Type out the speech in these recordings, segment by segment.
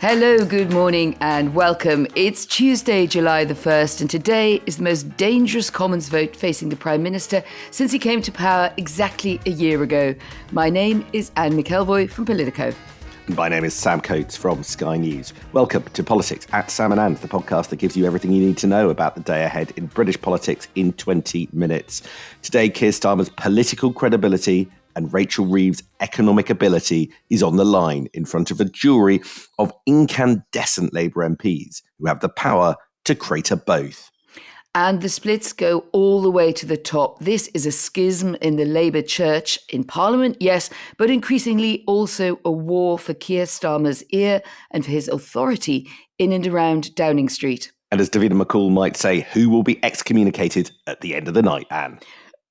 Hello, good morning and welcome. It's Tuesday, July the 1st, and today is the most dangerous Commons vote facing the Prime Minister since he came to power exactly a year ago. My name is McElvoy from Politico. My name is Sam Coates from Sky News. Welcome to Politics at Sam and Anne, the podcast that gives you everything you need to know about the day ahead in British politics in 20 minutes. Today, Keir Starmer's political credibility and Rachel Reeves' economic ability is on the line in front of a jury of incandescent Labour MPs who have the power to crater both. And the splits go all the way to the top. This is a schism in the Labour Church, in Parliament, yes, but increasingly also a war for Keir Starmer's ear and for his authority in and around Downing Street. And as Davida McCall might say, who will be excommunicated at the end of the night, Anne?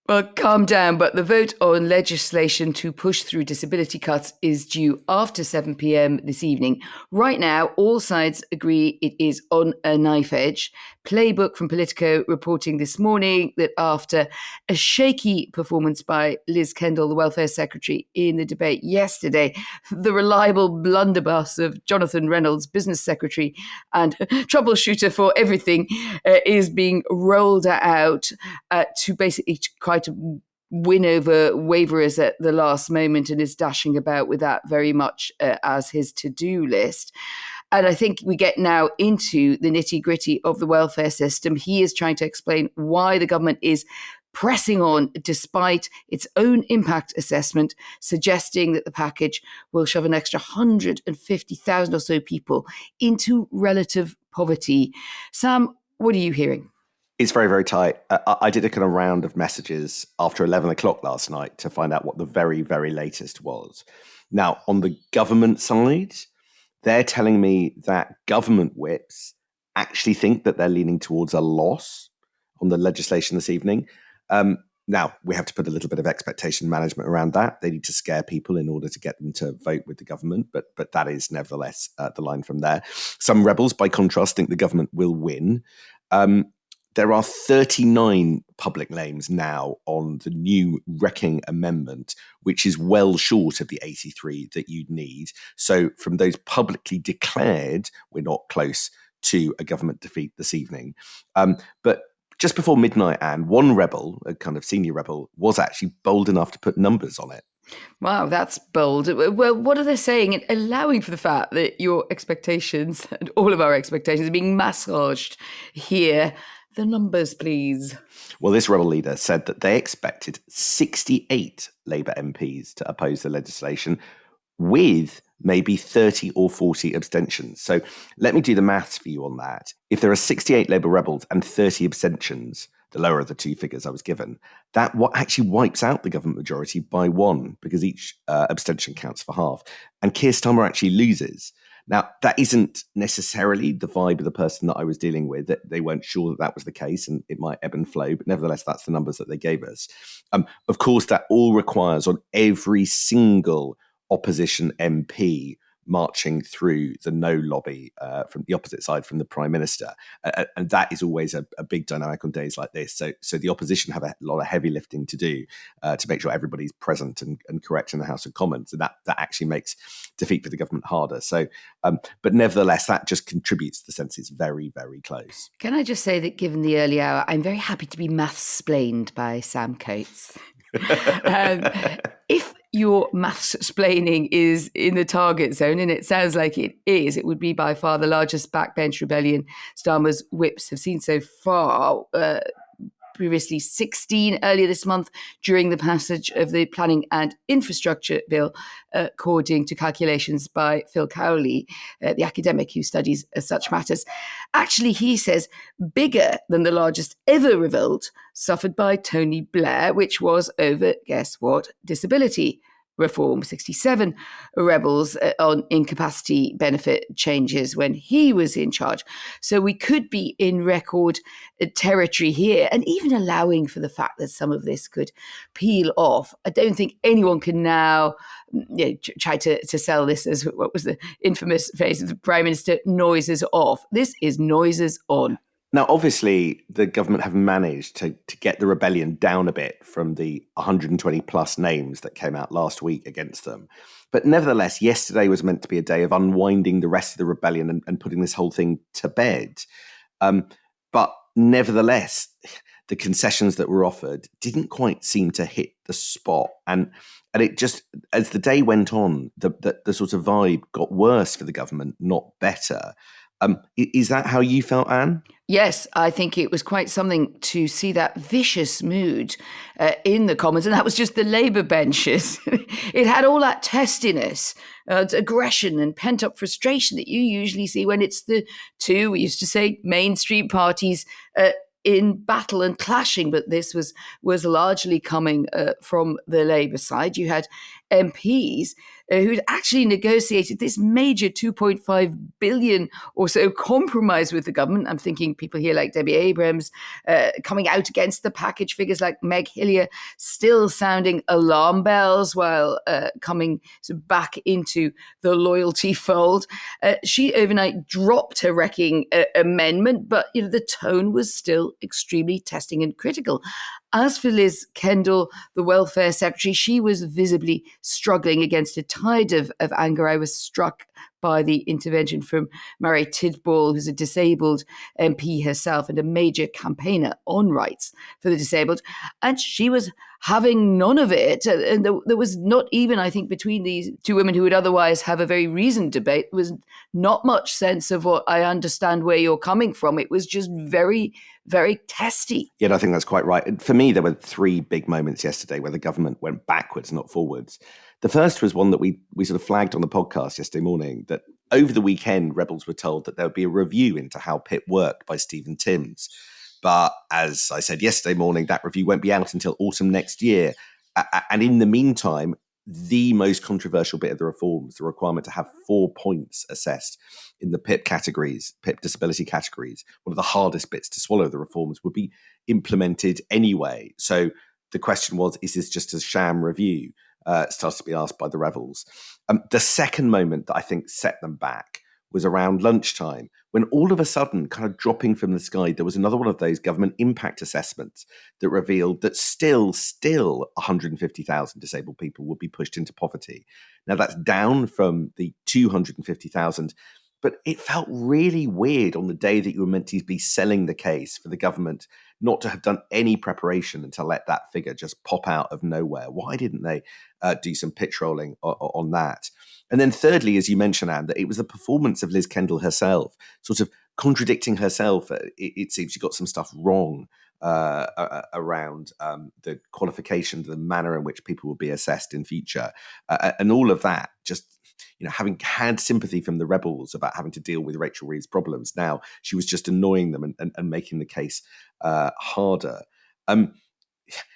Well, calm down, but the vote on legislation to push through disability cuts is due after 7 p.m. this evening. Right now, all sides agree it is on a knife edge. Playbook from Politico reporting this morning that after a shaky performance by Liz Kendall, the Welfare Secretary, in the debate yesterday, the reliable blunderbuss of Jonathan Reynolds, Business Secretary and troubleshooter for everything, is being rolled out to basically try to win over waverers at the last moment, and is dashing about with that very much as his to-do list. And I think we get now into the nitty-gritty of the welfare system. He is trying to explain why the government is pressing on despite its own impact assessment, suggesting that the package will shove an extra 150,000 or so people into relative poverty. Sam, what are you hearing? It's very, very tight. I did a kind of round of messages after 11 o'clock last night to find out what the very, very latest was. Now, on the government side, they're telling me that government whips actually think that they're leaning towards a loss on the legislation this evening. Now, we have to put a little bit of expectation management around that. They need to scare people in order to get them to vote with the government, but that is nevertheless the line from there. Some rebels, by contrast, think the government will win. There are 39 public names now on the new Wrecking Amendment, which is well short of the 83 that you'd need. So from those publicly declared, we're not close to a government defeat this evening. But just before midnight, Anne, one rebel, a kind of senior rebel, was actually bold enough to put numbers on it. Wow, that's bold. Well, what are they saying? Allowing for the fact that your expectations and all of our expectations are being massaged here. The numbers, please. Well, this rebel leader said that they expected 68 Labour MPs to oppose the legislation with maybe 30 or 40 abstentions. So let me do the maths for you on that. If there are 68 Labour rebels and 30 abstentions, the lower of the two figures I was given, that what actually wipes out the government majority by one, because each abstention counts for half. And Keir Starmer actually loses. Now, that isn't necessarily the vibe of the person that I was dealing with. That they weren't sure that that was the case, and it might ebb and flow. But nevertheless, that's the numbers that they gave us. Of course, that all requires on every single opposition MP marching through the no lobby from the opposite side from the Prime Minister. And that is always a big dynamic on days like this. So the opposition have a lot of heavy lifting to do to make sure everybody's present and correct in the House of Commons. And that actually makes defeat for the government harder. So, but nevertheless, that just contributes to the sense it's very, very close. Can I just say that given the early hour, I'm very happy to be maths-splained by Sam Coates. If your maths-splaining is in the target zone, and it sounds like it is, it would be by far the largest backbench rebellion Starmer's whips have seen so far. Previously 16 earlier this month during the passage of the Planning and Infrastructure Bill, according to calculations by Phil Cowley, the academic who studies such matters. Actually, he says, bigger than the largest ever revolt suffered by Tony Blair, which was over, guess what, disability reform. 67 rebels on incapacity benefit changes when he was in charge. So we could be in record territory here, and even allowing for the fact that some of this could peel off. I don't think anyone can now try to sell this as what was the infamous phrase of the Prime Minister, noises off. This is noises on. Now, obviously, the government have managed to get the rebellion down a bit from the 120 plus names that came out last week against them. But nevertheless, yesterday was meant to be a day of unwinding the rest of the rebellion and putting this whole thing to bed. But nevertheless, the concessions that were offered didn't quite seem to hit the spot. And it just, as the day went on, the sort of vibe got worse for the government, not better. Is that how you felt, Anne? Yes, I think it was quite something to see that vicious mood in the Commons, and that was just the Labour benches. It had all that testiness, aggression and pent-up frustration that you usually see when it's the two, we used to say, mainstream parties in battle and clashing, but this was largely coming from the Labour side. You had MPs who'd actually negotiated this major 2.5 billion or so compromise with the government. I'm thinking people here like Debbie Abrams coming out against the package, figures like Meg Hillier still sounding alarm bells while coming back into the loyalty fold. She overnight dropped her wrecking amendment, but the tone was still extremely testing and critical. As for Liz Kendall, the welfare secretary, she was visibly struggling against a tide of anger. I was struck by the intervention from Mary Tidball, who's a disabled MP herself and a major campaigner on rights for the disabled. And she was having none of it. And there was not even, I think, between these two women who would otherwise have a very reasoned debate, there was not much sense of what I understand where you're coming from. It was just very, very testy. Yeah, I think that's quite right. For me, there were three big moments yesterday where the government went backwards, not forwards. The first was one that we sort of flagged on the podcast yesterday morning, that over the weekend, Rebels were told that there would be a review into how PIP worked by Stephen Timms. But as I said yesterday morning, that review won't be out until autumn next year. And in the meantime, the most controversial bit of the reforms, the requirement to have 4 points assessed in the PIP categories, PIP disability categories, one of the hardest bits to swallow the reforms, would be implemented anyway. So the question was, is this just a sham review? Starts to be asked by the rebels. The second moment that I think set them back was around lunchtime, when all of a sudden, kind of dropping from the sky, there was another one of those government impact assessments that revealed that still 150,000 disabled people would be pushed into poverty. Now, that's down from the 250,000, but it felt really weird on the day that you were meant to be selling the case for the government not to have done any preparation and to let that figure just pop out of nowhere. Why didn't they do some pitch rolling on that? And then thirdly, as you mentioned, Anne, that it was the performance of Liz Kendall herself, sort of contradicting herself. It seems she got some stuff wrong around the qualification, the manner in which people will be assessed in future. And all of that, just having had sympathy from the rebels about having to deal with Rachel Reeves' problems, now she was just annoying them and making the case harder.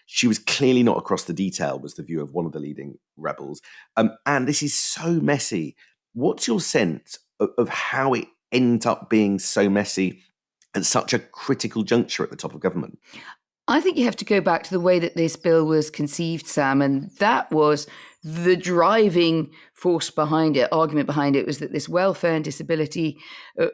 She was clearly not across the detail, was the view of one of the leading rebels. And this is so messy. What's your sense of how it ends up being so messy at such a critical juncture at the top of government? I think you have to go back to the way that this bill was conceived, Sam, and that was the driving force behind it, argument behind it, was that this welfare and disability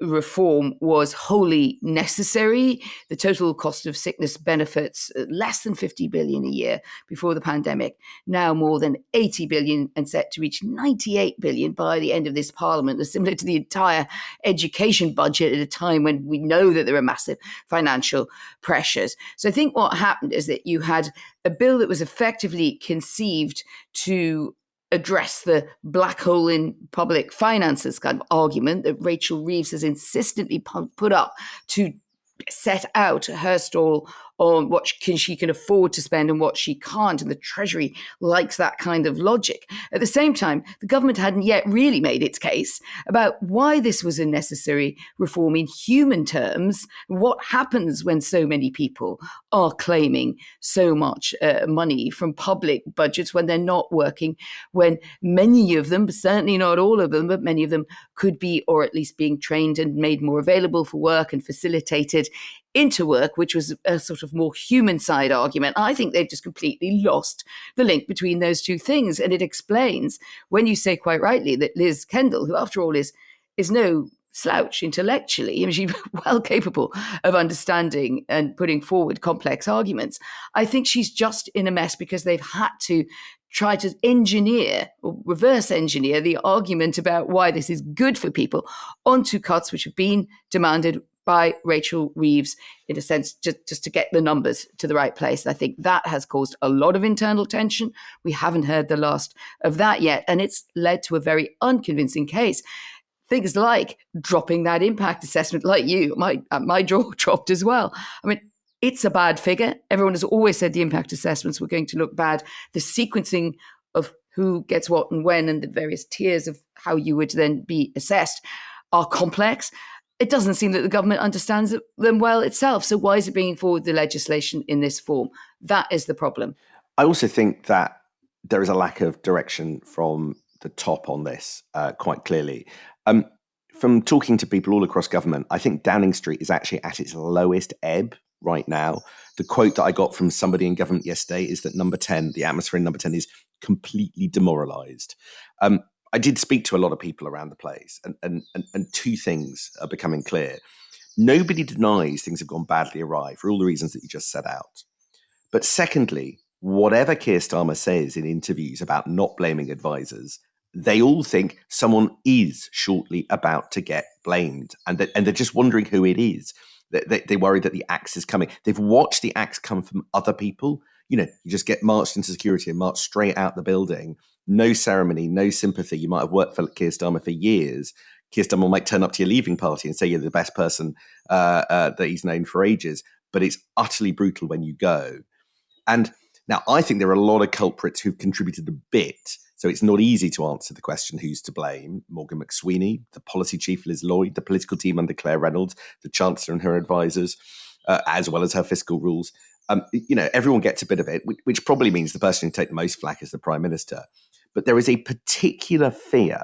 reform was wholly necessary. The total cost of sickness benefits, less than 50 billion a year before the pandemic, now more than 80 billion and set to reach 98 billion by the end of this parliament, is similar to the entire education budget at a time when we know that there are massive financial pressures. So I think what happened is that you had a bill that was effectively conceived to address the black hole in public finances kind of argument that Rachel Reeves has insistently put up to set out her stall on what she can afford to spend and what she can't. And the Treasury likes that kind of logic. At the same time, the government hadn't yet really made its case about why this was a necessary reform in human terms. What happens when so many people are claiming so much money from public budgets when they're not working, when many of them, certainly not all of them, but many of them could be, or at least being trained and made more available for work and facilitated into work, which was a sort of more human side argument. I think they've just completely lost the link between those two things. And it explains when you say quite rightly that Liz Kendall, who after all is no slouch intellectually, I mean, she's well capable of understanding and putting forward complex arguments. I think she's just in a mess because they've had to try to engineer or reverse engineer the argument about why this is good for people onto cuts which have been demanded by Rachel Reeves, in a sense, just to get the numbers to the right place. I think that has caused a lot of internal tension. We haven't heard the last of that yet, and it's led to a very unconvincing case. Things like dropping that impact assessment, like you, my jaw dropped as well. I mean, it's a bad figure. Everyone has always said the impact assessments were going to look bad. The sequencing of who gets what and when and the various tiers of how you would then be assessed are complex. It doesn't seem that the government understands them well itself. So why is it bringing forward the legislation in this form? That is the problem. I also think that there is a lack of direction from the top on this, quite clearly. From talking to people all across government, I think Downing Street is actually at its lowest ebb right now. The quote that I got from somebody in government yesterday is that number 10, the atmosphere in number 10 is completely demoralised. I did speak to a lot of people around the place, and two things are becoming clear. Nobody denies things have gone badly awry for all the reasons that you just set out. But secondly, whatever Keir Starmer says in interviews about not blaming advisors, they all think someone is shortly about to get blamed, and they're just wondering who it is. They worry that the axe is coming. They've watched the axe come from other people. You just get marched into security and marched straight out the building. No ceremony, no sympathy. You might have worked for Keir Starmer for years. Keir Starmer might turn up to your leaving party and say you're the best person that he's known for ages. But it's utterly brutal when you go. And now I think there are a lot of culprits who've contributed a bit. So it's not easy to answer the question, who's to blame? Morgan McSweeney, the policy chief Liz Lloyd, the political team under Claire Reynolds, the Chancellor and her advisors, as well as her fiscal rules. Everyone gets a bit of it, which probably means the person who takes the most flack is the Prime Minister. But there is a particular fear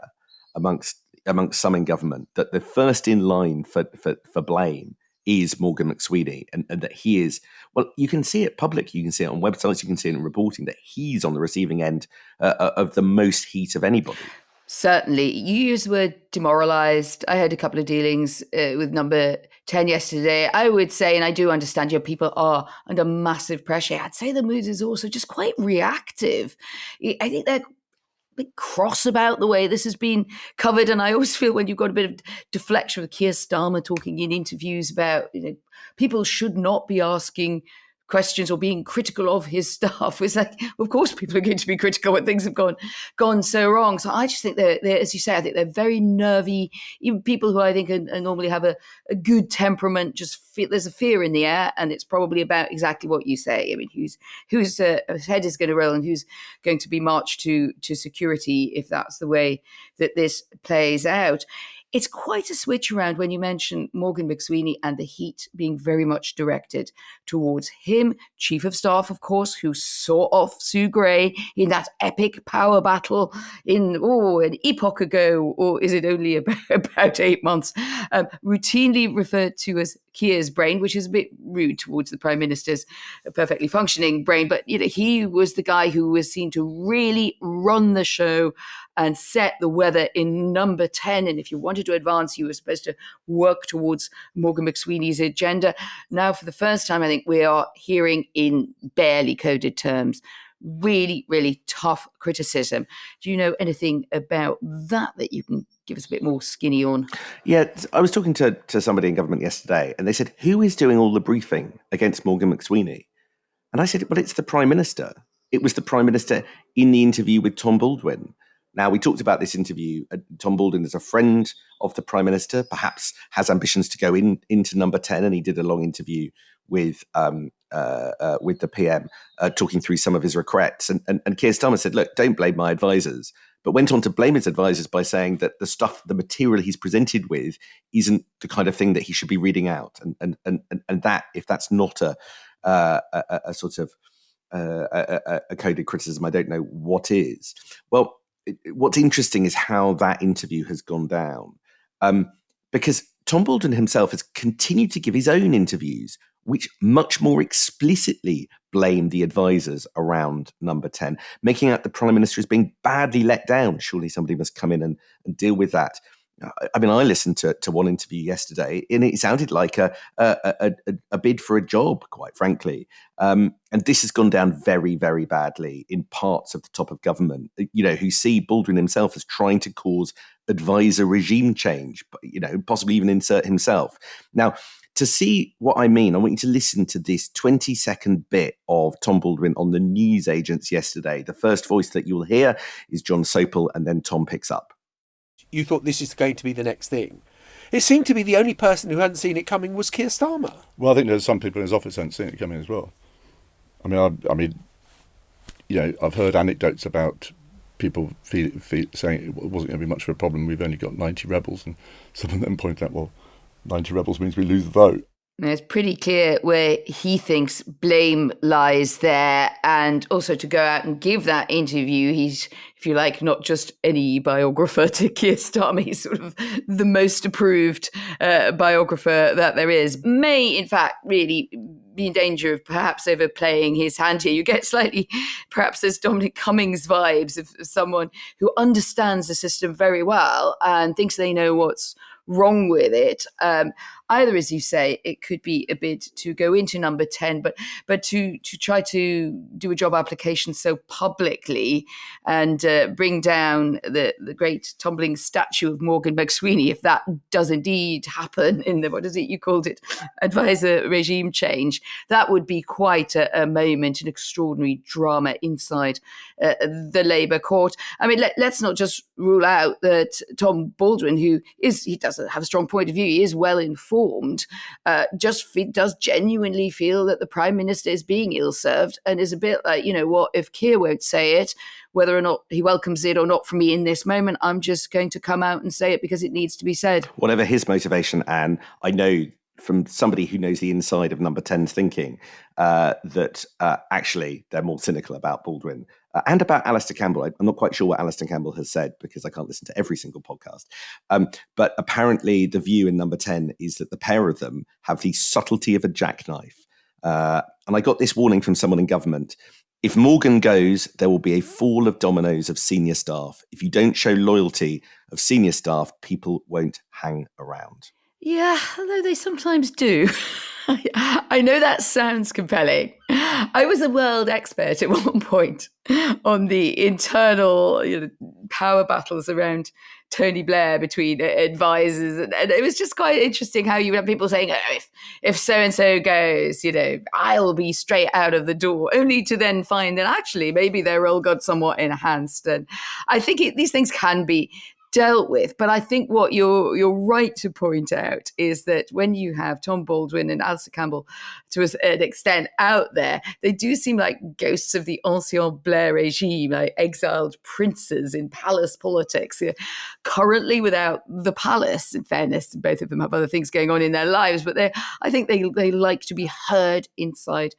amongst some in government that the first in line for blame is Morgan McSweeney, and that he is, well, you can see it publicly, you can see it on websites, you can see it in reporting, that he's on the receiving end of the most heat of anybody. Certainly. You used the word demoralised. I had a couple of dealings with number 10 yesterday. I would say, and I do understand your people are under massive pressure, I'd say the mood is also just quite reactive. I think they're bit cross about the way this has been covered, and I always feel when you've got a bit of deflection with Keir Starmer talking in interviews about people should not be asking questions or being critical of his staff. It's like, of course, people are going to be critical when things have gone so wrong. So I just think they're, as you say, I think they're very nervy. Even people who I think normally have a good temperament just feel there's a fear in the air, and it's probably about exactly what you say. I mean, whose head is going to roll and who's going to be marched to security if that's the way that this plays out. It's quite a switch around when you mention Morgan McSweeney and the heat being very much directed towards him, Chief of Staff, of course, who saw off Sue Gray in that epic power battle in, an epoch ago, or is it only about 8 months, routinely referred to as Keir's brain, which is a bit rude towards the Prime Minister's perfectly functioning brain. But he was the guy who was seen to really run the show and set the weather in number 10. And if you wanted to advance, you were supposed to work towards Morgan McSweeney's agenda. Now, for the first time, I think we are hearing in barely coded terms really, really tough criticism. Do you know anything about that you can give us a bit more skinny on? Yeah, I was talking to somebody in government yesterday, and they said, who is doing all the briefing against Morgan McSweeney? And I said, well, it's the Prime Minister. It was the Prime Minister in the interview with Tom Baldwin. Now, we talked about this interview. Tom Baldwin is a friend of the Prime Minister, perhaps has ambitions to go into number 10, and he did a long interview with the PM, talking through some of his regrets. And Keir Starmer said, look, don't blame my advisors, but went on to blame his advisors by saying that the material he's presented with isn't the kind of thing that he should be reading out. And that, if that's not a sort of a coded criticism, I don't know what is. Well, what's interesting is how that interview has gone down, because Tom Baldwin himself has continued to give his own interviews, which much more explicitly blame the advisors around number 10, making out the Prime Minister as being badly let down. Surely somebody must come in and deal with that. I mean, I listened to one interview yesterday, and it sounded like a bid for a job, quite frankly. And this has gone down very, very badly in parts of the top of government, who see Baldwin himself as trying to cause advisor regime change, possibly even insert himself. Now, to see what I mean, I want you to listen to this 20-second bit of Tom Baldwin on the news agents yesterday. The first voice that you'll hear is John Sopel, and then Tom picks up. You thought this is going to be the next thing. It seemed to be the only person who hadn't seen it coming was Keir Starmer. Well, I think there's some people in his office hadn't seen it coming as well. I mean, I've heard anecdotes about people saying it wasn't going to be much of a problem. We've only got 90 rebels, and some of them pointed out, well, 90 rebels means we lose the vote. It's pretty clear where he thinks blame lies there, and also to go out and give that interview, he's, if you like, not just any biographer to Keir Starmer, he's sort of the most approved biographer that there is, may in fact really be in danger of perhaps overplaying his hand here. You get slightly, perhaps there's Dominic Cummings vibes of someone who understands the system very well and thinks they know what's wrong with it. Either, as you say, it could be a bid to go into number 10, but to try to do a job application so publicly and bring down the great tumbling statue of Morgan McSweeney, if that does indeed happen in the, what is it you called it, advisor regime change, that would be quite a moment, an extraordinary drama inside the Labour court. I mean, let's not just rule out that Tom Baldwin, he doesn't have a strong point of view, he is well informed, does genuinely feel that the Prime Minister is being ill-served and is a bit like, what, if Keir won't say it, whether or not he welcomes it or not from me in this moment, I'm just going to come out and say it because it needs to be said. Whatever his motivation, Anne, I know from somebody who knows the inside of Number 10's thinking that actually they're more cynical about Baldwin and about Alastair Campbell. I'm not quite sure what Alastair Campbell has said because I can't listen to every single podcast. But apparently the view in Number 10 is that the pair of them have the subtlety of a jackknife. And I got this warning from someone in government. If Morgan goes, there will be a fall of dominoes of senior staff. If you don't show loyalty of senior staff, people won't hang around. Yeah, although they sometimes do. I know that sounds compelling. I was a world expert at one point on the internal power battles around Tony Blair between advisors. And it was just quite interesting how you have people saying, if so-and-so goes, I'll be straight out of the door, only to then find that actually maybe their role got somewhat enhanced. And I think these things can be dealt with. But I think what you're right to point out is that when you have Tom Baldwin and Alastair Campbell to an extent out there, they do seem like ghosts of the ancien Blair regime, like exiled princes in palace politics, currently without the palace. In fairness, both of them have other things going on in their lives, but I think they like to be heard inside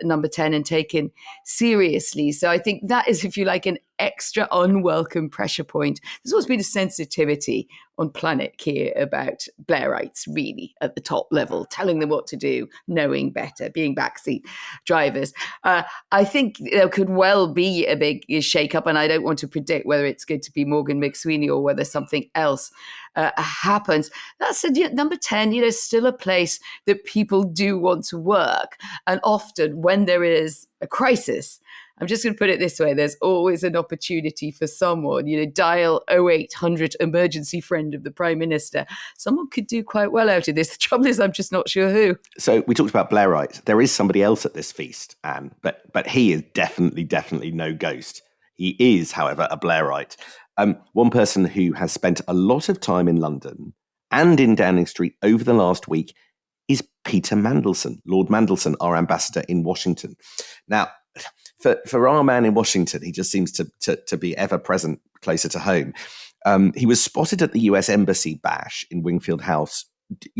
Number 10 and taken seriously. So I think that is, if you like, an extra unwelcome pressure point. There's always been a sensitivity on Planet Keir about Blairites, really, at the top level, telling them what to do, knowing better, being backseat drivers. I think there could well be a big shake-up, and I don't want to predict whether it's going to be Morgan McSweeney or whether something else happens. That said, Number 10, still a place that people do want to work. And often when there is a crisis, I'm just going to put it this way, there's always an opportunity for someone, dial 0800 emergency friend of the Prime Minister. Someone could do quite well out of this. The trouble is, I'm just not sure who. So we talked about Blairites. There is somebody else at this feast, Anne, but he is definitely no ghost. He is, however, a Blairite. One person who has spent a lot of time in London and in Downing Street over the last week is Peter Mandelson, Lord Mandelson, our ambassador in Washington. Now, for our man in Washington, he just seems to be ever present closer to home. He was spotted at the US Embassy bash in Wingfield House,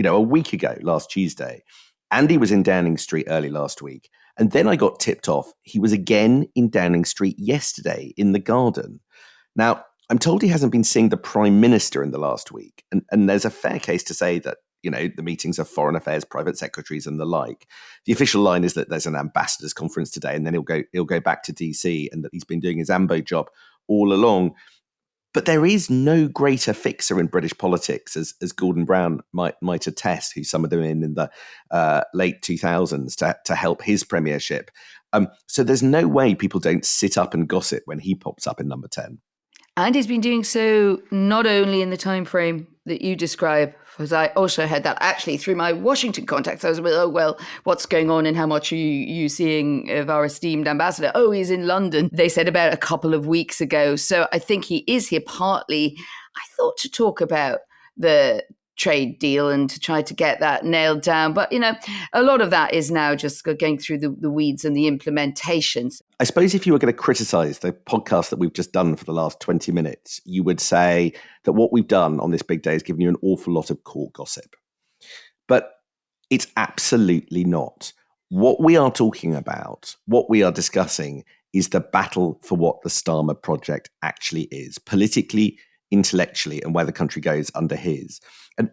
a week ago, last Tuesday. And he was in Downing Street early last week. And then I got tipped off he was again in Downing Street yesterday in the Garden. Now, I'm told he hasn't been seeing the Prime Minister in the last week. And there's a fair case to say that, the meetings of foreign affairs, private secretaries and the like. The official line is that there's an ambassadors conference today and then he'll go back to DC and that he's been doing his AMBO job all along. But there is no greater fixer in British politics, as Gordon Brown might attest, who summoned him in the late 2000s to help his premiership. So there's no way people don't sit up and gossip when he pops up in number 10. And he's been doing so not only in the time frame that you describe, because I also had that actually through my Washington contacts. I was like, oh, well, what's going on and how much are you seeing of our esteemed ambassador? Oh, he's in London, they said about a couple of weeks ago. So I think he is here partly, I thought, to talk about the trade deal and to try to get that nailed down. But, a lot of that is now just going through the weeds and the implementations. I suppose if you were going to criticize the podcast that we've just done for the last 20 minutes, you would say that what we've done on this big day is given you an awful lot of court gossip. But it's absolutely not. What we are talking about, what we are discussing, is the battle for what the Starmer project actually is, politically, intellectually, and where the country goes under his.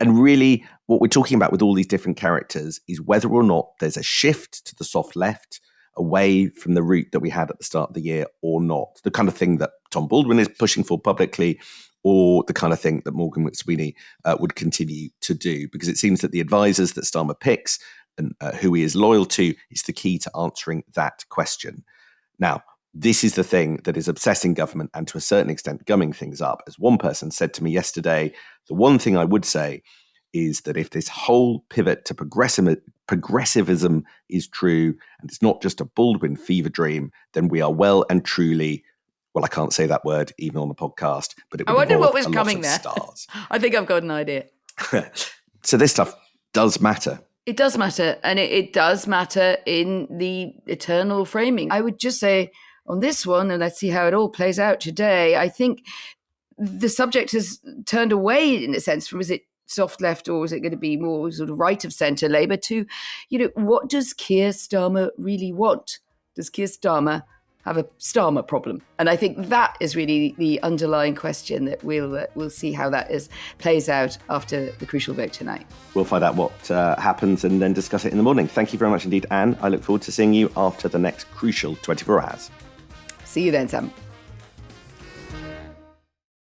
And really, what we're talking about with all these different characters is whether or not there's a shift to the soft left, away from the route that we had at the start of the year or not. The kind of thing that Tom Baldwin is pushing for publicly, or the kind of thing that Morgan McSweeney would continue to do. Because it seems that the advisors that Starmer picks and who he is loyal to is the key to answering that question. Now, this is the thing that is obsessing government and to a certain extent gumming things up. As one person said to me yesterday, the one thing I would say is that if this whole pivot to progressivism is true, and it's not just a Baldwin fever dream, then we are well and truly, well, I can't say that word even on the podcast, but it would I wonder what was a coming lot of there. stars. I think I've got an idea. So this stuff does matter. It does matter, and it does matter in the eternal framing. I would just say on this one, and let's see how it all plays out today, I think the subject has turned away, in a sense, from is it soft left or is it going to be more sort of right of centre Labour to, what does Keir Starmer really want? Does Keir Starmer have a Starmer problem? And I think that is really the underlying question that we'll see how that plays out after the crucial vote tonight. We'll find out what happens and then discuss it in the morning. Thank you very much indeed, Anne. I look forward to seeing you after the next crucial 24 hours. See you then, Sam.